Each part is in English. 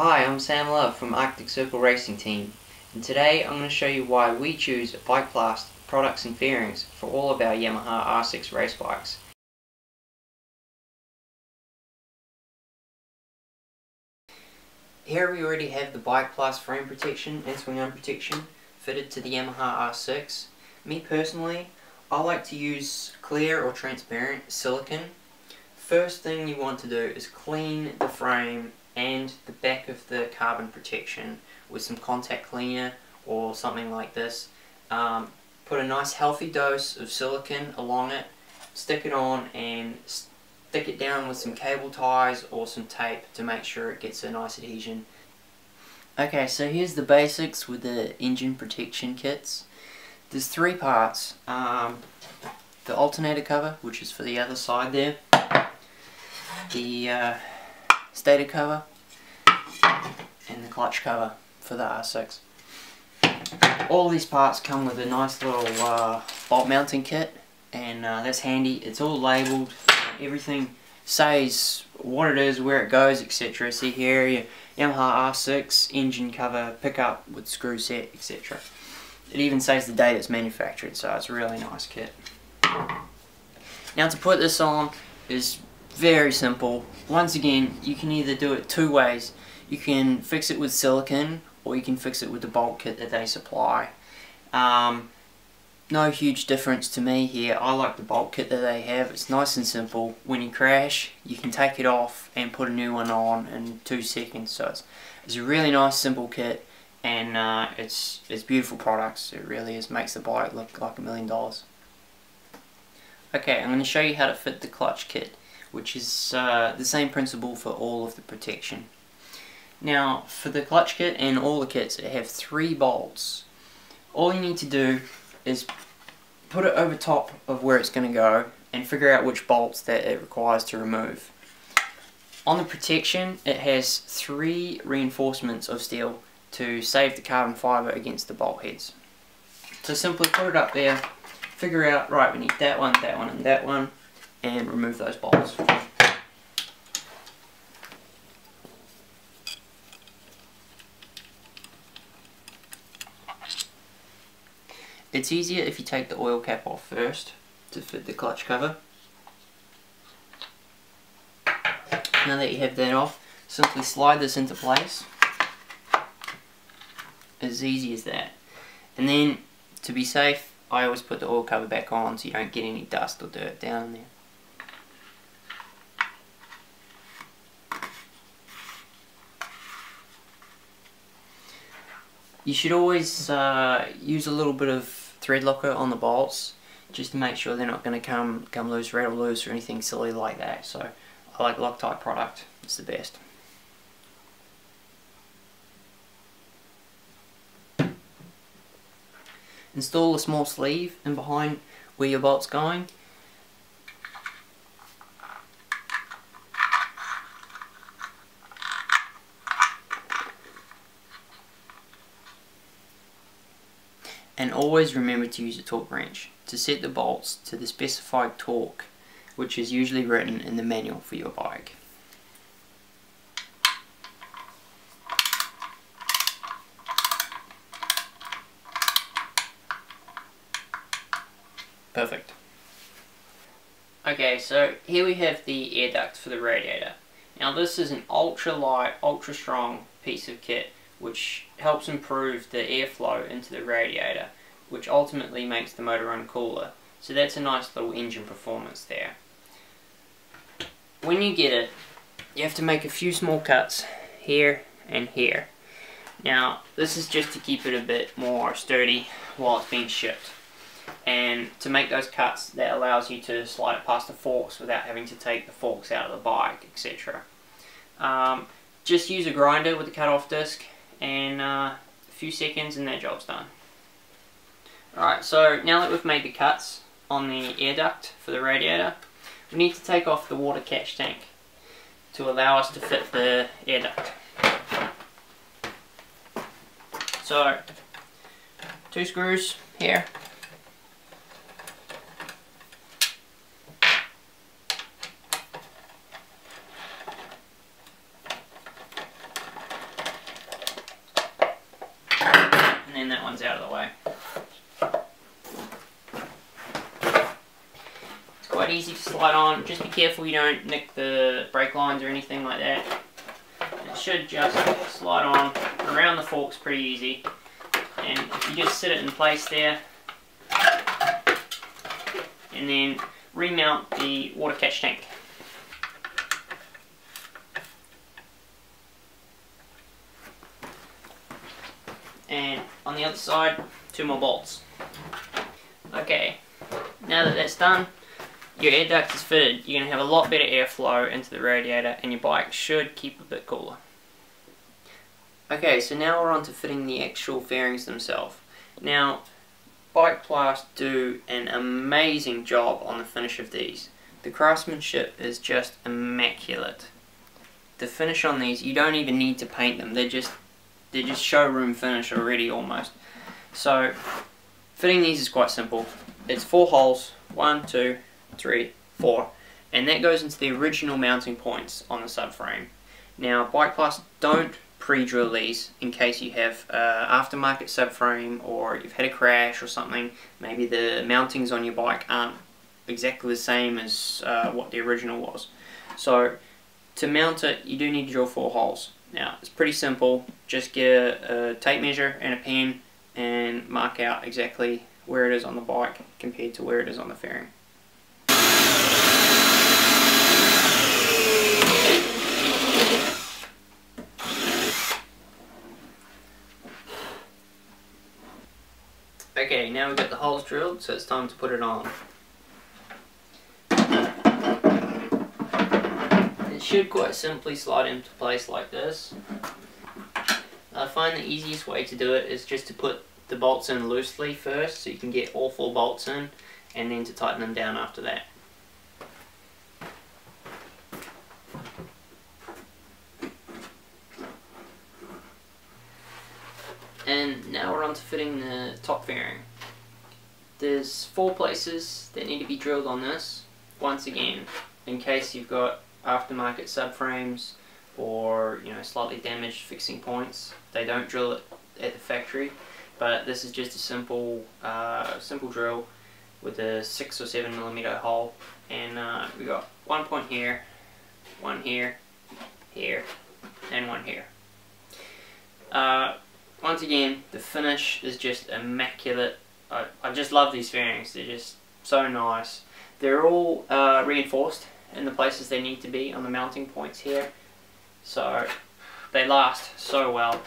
Hi, I'm Sam Love from Arctic Circle Racing Team, and today I'm going to show you why we choose Bikesplast products and fairings for all of our Yamaha R6 race bikes. Here we already have the Bikesplast frame protection and swing arm protection fitted to the Yamaha R6. Me personally, I like to use clear or transparent silicone. First thing you want to do is clean the frame and the back of the carbon protection with some contact cleaner or something like this. Put a nice healthy dose of silicone along it, stick it on and stick it down with some cable ties or some tape to make sure it gets a nice adhesion. Okay, so here's the basics with the engine protection kits. There's three parts. The alternator cover, which is for the other side there, the stator cover, and the clutch cover for the R6. All these parts come with a nice little bolt mounting kit, and that's handy. It's all labelled, everything says what it is, where it goes, etc. See here, your Yamaha R6 engine cover pickup with screw set, etc. It even says the date it's manufactured, so it's a really nice kit. Now to put this on is very simple. Once again, you can either do it two ways. You can fix it with silicone or you can fix it with the bolt kit that they supply. No huge difference to me here. I like the bolt kit that they have. It's nice and simple. When you crash, you can take it off and put a new one on in 2 seconds. So it's a really nice simple kit, and it's beautiful products. It really is. Makes the bike look like $1 million. Okay, I'm going to show you how to fit the clutch kit, which is the same principle for all of the protection. Now, for the clutch kit and all the kits, they have 3 bolts. All you need to do is put it over top of where it's going to go and figure out which bolts that it requires to remove. On the protection, it has 3 reinforcements of steel to save the carbon fibre against the bolt heads. So simply put it up there, figure out, right, we need that one, and that one, and remove those bolts. It's easier if you take the oil cap off first to fit the clutch cover. Now that you have that off, simply slide this into place. As easy as that. And then, to be safe, I always put the oil cover back on so you don't get any dust or dirt down in there. You should always use a little bit of thread locker on the bolts just to make sure they're not going to come loose, rattle loose or anything silly like that. So I like Loctite product, it's the best. Install a small sleeve in behind where your bolt's going. And always remember to use a torque wrench to set the bolts to the specified torque, which is usually written in the manual for your bike. Perfect. Okay, so here we have the air duct for the radiator. Now this is an ultra light, ultra strong piece of kit which helps improve the airflow into the radiator, which ultimately makes the motor run cooler. So that's a nice little engine performance there. When you get it, you have to make a few small cuts here and here. Now this is just to keep it a bit more sturdy while it's being shipped. And to make those cuts, that allows you to slide it past the forks without having to take the forks out of the bike, etc. Just use a grinder with the cut-off disc and a few seconds and that job's done. Alright, so now that we've made the cuts on the air duct for the radiator, we need to take off the water catch tank to allow us to fit the air duct. So, 2 screws here. slide on. Just be careful you don't nick the brake lines or anything like that. It should just slide on around the forks pretty easy. And if you just sit it in place there, and then remount the water catch tank. And on the other side, 2 more bolts. Okay, now that that's done, your air duct is fitted. You're going to have a lot better airflow into the radiator, and your bike should keep a bit cooler. Okay, so now we're on to fitting the actual fairings themselves. Now, Bikesplast do an amazing job on the finish of these. The craftsmanship is just immaculate. The finish on these, you don't even need to paint them. They're just showroom finish already almost. So fitting these is quite simple. It's 4 holes, 1, 2, 3, 4, and that goes into the original mounting points on the subframe. Now Bikesplast don't pre-drill these in case you have aftermarket subframe or you've had a crash or something. Maybe the mountings on your bike aren't exactly the same as what the original was. So to mount it, you do need to drill 4 holes. Now it's pretty simple. Just get a tape measure and a pen and mark out exactly where it is on the bike compared to where it is on the fairing. Okay, now we've got the holes drilled, so it's time to put it on. It should quite simply slide into place like this. I find the easiest way to do it is just to put the bolts in loosely first, so you can get all 4 bolts in, and then to tighten them down after that. And now we're on to fitting the top fairing. There's 4 places that need to be drilled on this. Once again, in case you've got aftermarket subframes or slightly damaged fixing points, they don't drill it at the factory. But this is just a simple drill with a 6 or 7 millimeter hole, and we got 1 point here, 1 here, here, and 1 here. Once again, the finish is just immaculate. I just love these fairings. They're just so nice. They're all reinforced in the places they need to be on the mounting points here, so they last so well.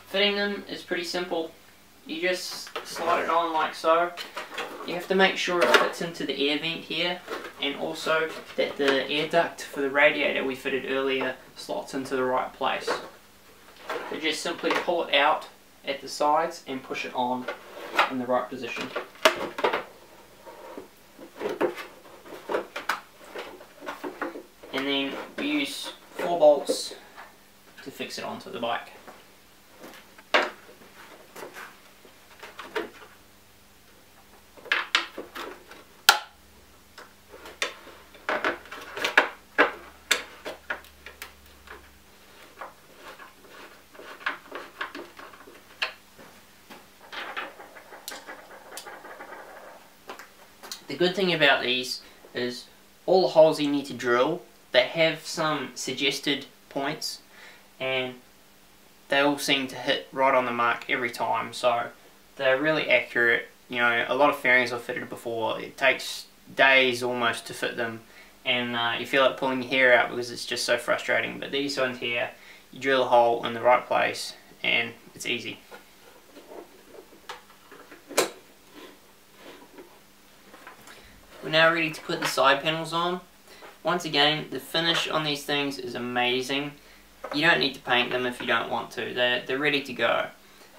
Fitting them is pretty simple. You just slide it on like so. You have to make sure it fits into the air vent here, and also that the air duct for the radiator we fitted earlier slots into the right place. So just simply pull it out at the sides and push it on in the right position. And then we use 4 bolts to fix it onto the bike. The good thing about these is all the holes you need to drill, they have some suggested points, and they all seem to hit right on the mark every time, so they're really accurate. A lot of fairings I've fitted before, it takes days almost to fit them, and you feel like pulling your hair out because it's just so frustrating. But these ones here, you drill a hole in the right place and it's easy. We're now ready to put the side panels on. Once again, the finish on these things is amazing. You don't need to paint them if you don't want to. They're ready to go.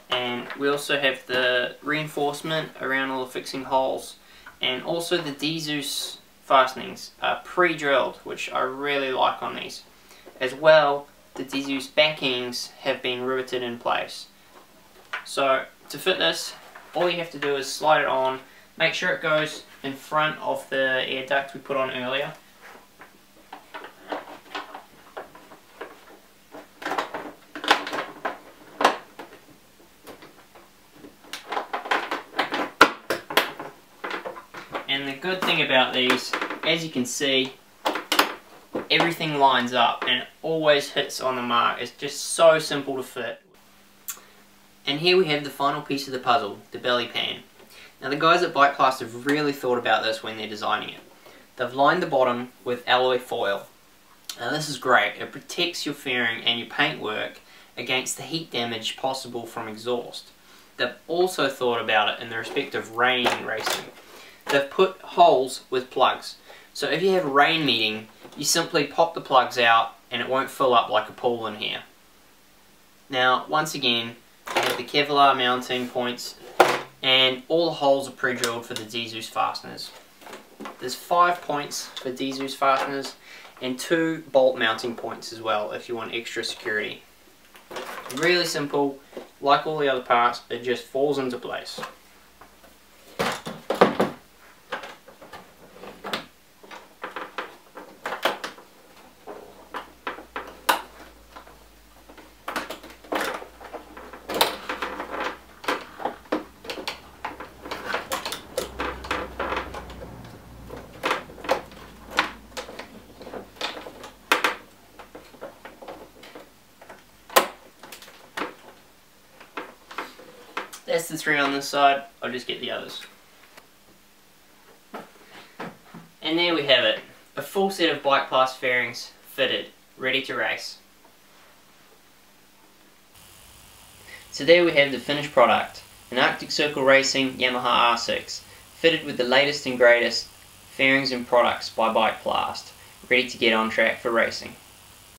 And we also have the reinforcement around all the fixing holes, and also the D-Zeus fastenings are pre-drilled, which I really like on these. As well, the D-Zeus backings have been riveted in place. So to fit this, all you have to do is slide it on. Make sure it goes in front of the air duct we put on earlier. And the good thing about these as you can see, everything lines up and it always hits on the mark. It's just so simple to fit. And here we have the final piece of the puzzle, the belly pan. Now the guys at Bikesplast have really thought about this when they're designing it. They've lined the bottom with alloy foil. Now this is great. It protects your fairing and your paintwork against the heat damage possible from exhaust. They've also thought about it in the respect of rain racing. They've put holes with plugs. So if you have a rain meeting, you simply pop the plugs out and it won't fill up like a pool in here. Now once again, you have the Kevlar mounting points and all the holes are pre-drilled for the D-Zeus fasteners. There's 5 points for D-Zeus fasteners and 2 bolt mounting points as well if you want extra security. Really simple, like all the other parts, it just falls into place. That's the 3 on this side, I'll just get the others. And there we have it, a full set of Bikesplast fairings fitted, ready to race. So there we have the finished product, an Arctic Circle Racing Yamaha R6, fitted with the latest and greatest fairings and products by Bikesplast, ready to get on track for racing.